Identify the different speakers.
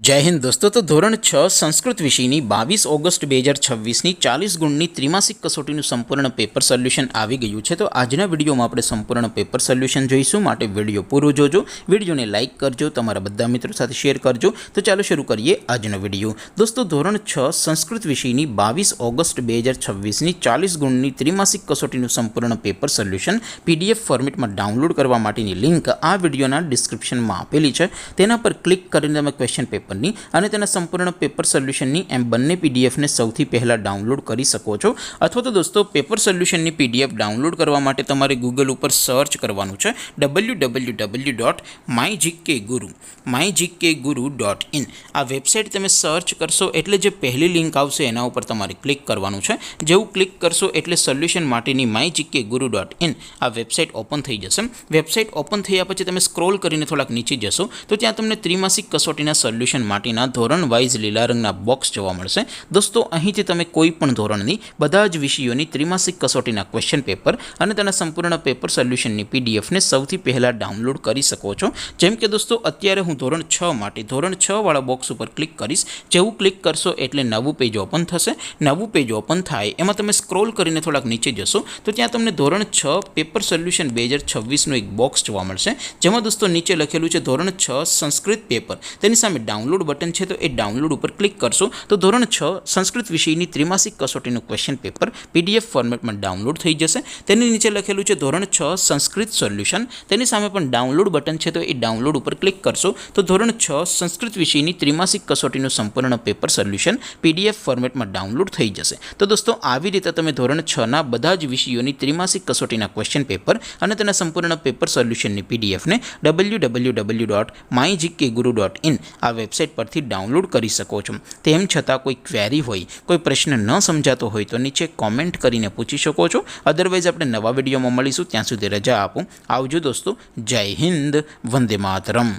Speaker 1: જય હિન્દ દોસ્તો। તો ધોરણ 6 સંસ્કૃત વિષયની 22 ઓગસ્ટ 2026ની 40 ગુણની ત્રિમાસિક કસોટીનું સંપૂર્ણ પેપર સોલ્યુશન આવી ગયું છે। તો આજના વિડીયોમાં આપણે સંપૂર્ણ પેપર સોલ્યુશન જોઈશું, માટે વિડીયો પૂરો જોજો, વિડીયોને લાઇક કરજો, તમારા બધા મિત્રો સાથે શેર કરજો। તો ચાલો શરૂ કરીએ આજનો વિડીયો। દોસ્તો ધોરણ 6 સંસ્કૃત વિષયની 22 ઓગસ્ટ 2026ની 40 ગુણની ત્રિમાસિક કસોટીનું સંપૂર્ણ પેપર સોલ્યુશન PDF ફોર્મેટમાં ડાઉનલોડ કરવા માટેની લિંક આ વિડીયોના ડિસ્ક્રિપ્શનમાં આપેલી છે। તેના પર ક્લિક કરીને તમે ક્વેશ્ચન પેપરની અને તેના સંપૂર્ણ પેપર સોલ્યુશનની એમ બંને પીડીએફને સૌથી પહેલાં ડાઉનલોડ કરી શકો છો। અથવા તો દોસ્તો પેપર સોલ્યુશનની પીડીએફ ડાઉનલોડ કરવા માટે તમારે ગૂગલ ઉપર સર્ચ કરવાનું છે www.mygkguru.in। આ વેબસાઇટ તમે સર્ચ કરશો એટલે જે પહેલી લિંક આવશે એના ઉપર તમારે ક્લિક કરવાનું છે। જેવું ક્લિક કરશો એટલે સોલ્યુશન માટેની mygkguru.in આ વેબસાઇટ ઓપન થઈ જશે। વેબસાઇટ ઓપન થયા પછી તમે સ્ક્રોલ કરીને થોડાક નીચે જશો તો ત્યાં તમને ત્રિમાસિક કસોટીના સોલ્યુશન માટેના ધોરણ વાઇઝ લીલા રંગના બોક્સ જોવા મળશે। દોસ્તો અહીંથી તમે કોઈ પણ ધોરણની બધા જ વિષયોની ત્રિમાસિક કસોટીના ક્વેશ્ચન પેપર અને તેના સંપૂર્ણ પેપર સોલ્યુશનની પીડીએફને સૌથી પહેલાં ડાઉનલોડ કરી શકો છો। જેમ કે દોસ્તો અત્યારે હું ધોરણ 6 માટે ધોરણ 6 વાળા બોક્સ ઉપર ક્લિક કરીશ। જેવું ક્લિક કરશો એટલે નવું પેજ ઓપન થશે। નવું પેજ ઓપન થાય એમાં તમે સ્ક્રોલ કરીને થોડાક નીચે જશો તો ત્યાં તમને ધોરણ 6 પેપર સોલ્યુશન 2026નું એક બોક્સ જોવા મળશે, જેમાં દોસ્તો નીચે લખેલું છે ધોરણ 6 સંસ્કૃત પેપર। તેની સામે ડાઉનલોડ બટન છે તો એ ડાઉનલોડ ઉપર ક્લિક કરશો તો ધોરણ 6 સંસ્કૃત વિષયની ત્રિમાસિક કસોટીનું ક્વેશ્ચન પેપર PDF ફોર્મેટમાં ડાઉનલોડ થઈ જશે। તેની નીચે લખેલું છે ધોરણ 6 સંસ્કૃત સોલ્યુશન, તેની સામે પણ ડાઉનલોડ બટન છે તો એ ડાઉનલોડ ઉપર ક્લિક કરશો તો ધોરણ 6 સંસ્કૃત વિષયની ત્રિમાસિક કસોટીનું સંપૂર્ણ પેપર સોલ્યુશન PDF ફોર્મેટમાં ડાઉનલોડ થઈ જશે। તો દોસ્તો આવી રીતે તમે ધોરણ 6ના બધા જ વિષયોની ત્રિમાસિક કસોટીના ક્વેશ્ચન પેપર અને તેના સંપૂર્ણ પેપર સોલ્યુશનની પીડીએફને www.mygkguru.in આ વેબસાઇટ પરથી ડાઉનલોડ કરી શકો છો। તેમ છતાં કોઈ ક્વેરી હોય, કોઈ પ્રશ્ન ન સમજાતો હોય તો નીચે કોમેન્ટ કરીને પૂછી શકો છો। અદરવાઇઝ આપણે નવા વિડીયોમાં મળીશું, ત્યાં સુધી રજા આપો। આવજો દોસ્તો, જય હિન્દ, વંદે માતરમ।